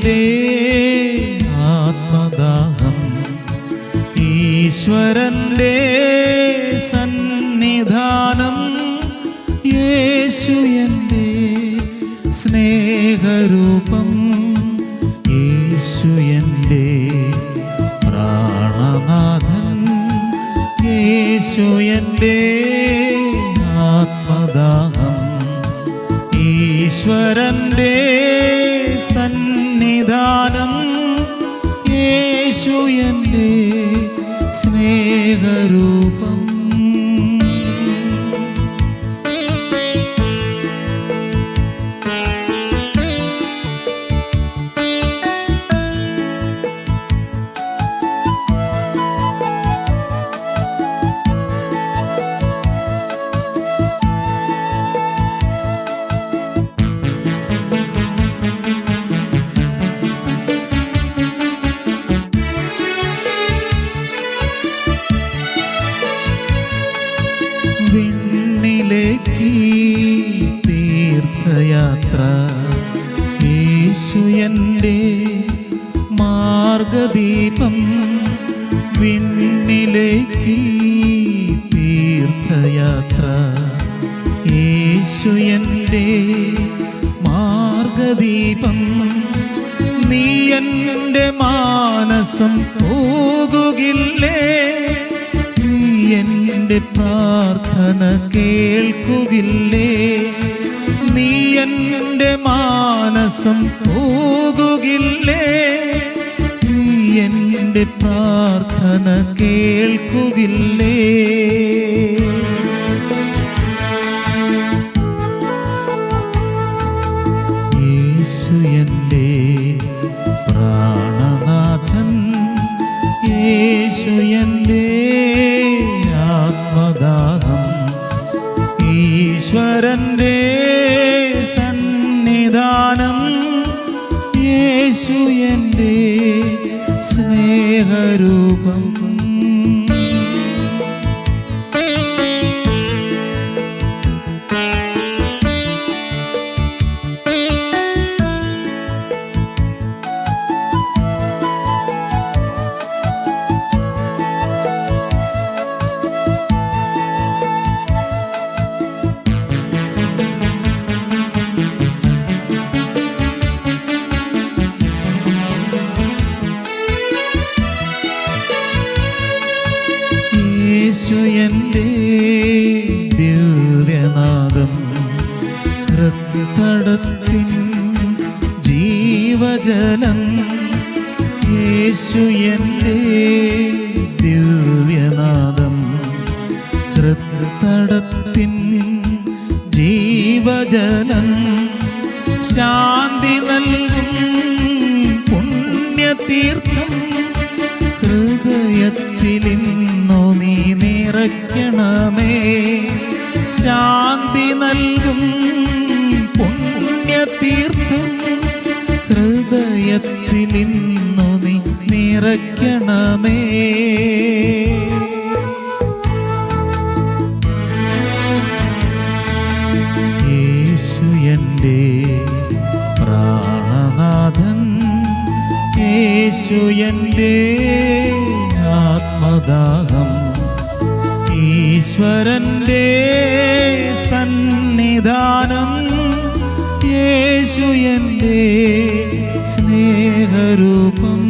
എൻ്റെ ആത്മദാഹം, ഈശ്വരൻ്റെ സന്നിധാനം. യേശു എൻ്റെ സ്നേഹരൂപം, യേശു എൻ്റെ പ്രാണനാഥൻ. യേശു എൻ്റെ ആത്മദാഹം, ഈശ്വരൻ്റെ സന്നിധാനം. യേശു എൻ്റെ സ്നേഹരൂപം. വിണ്ണിലേക്ക് തീർത്ഥയാത്ര, യേശു എൻ്റെ മാർഗദീപം. വിണ്ണിലേക്ക് തീർത്ഥയാത്ര, യേശു എൻ്റെ മാർഗദീപം. നീ എൻ്റെ മാനസം പോകുകില്ലേ, എൻ്റെ പ്രാർത്ഥന കേൾക്കുകില്ലേ. നീ എൻ്റെ മാനസം പോകുകില്ലേ, നീ എൻ്റെ പ്രാർത്ഥന കേൾക്കുകില്ലേ. യേശു എൻ്റെ പ്രാണനാഥൻ, യേശു എൻ്റെ ആത്മദാഹം, ഈശ്വരൻ്റെ സന്നിധാനം. യേശു എൻ്റെ സ്നേഹരൂപം. യേശു എൻ്റെ ദിവ്യനാദം, ഹൃത്തടത്തിൻ ജീവജലം. യേശു എൻ്റെ ദിവ്യനാദം, ഹൃത്തടത്തിൻ ജീവജലം. ശാന്തി നൽകും പുണ്യതീർത്ഥം, ഹൃദയത്തിലിന്നു നീ നിറയ്ക്കണമേ. ശാന്തി നൽകും പുണ്യതീർത്ഥം, ഹൃദയത്തിലിന്നു നീ നിറയ്ക്കണമേ. യേശു എൻ്റെ പ്രാണനാഥൻ, യേശു എൻ്റെ ആത്മദാഹം, ഈശ്വരൻ്റെ സന്നിധാനം. യേശു എൻ്റെ സ്നേഹരൂപം.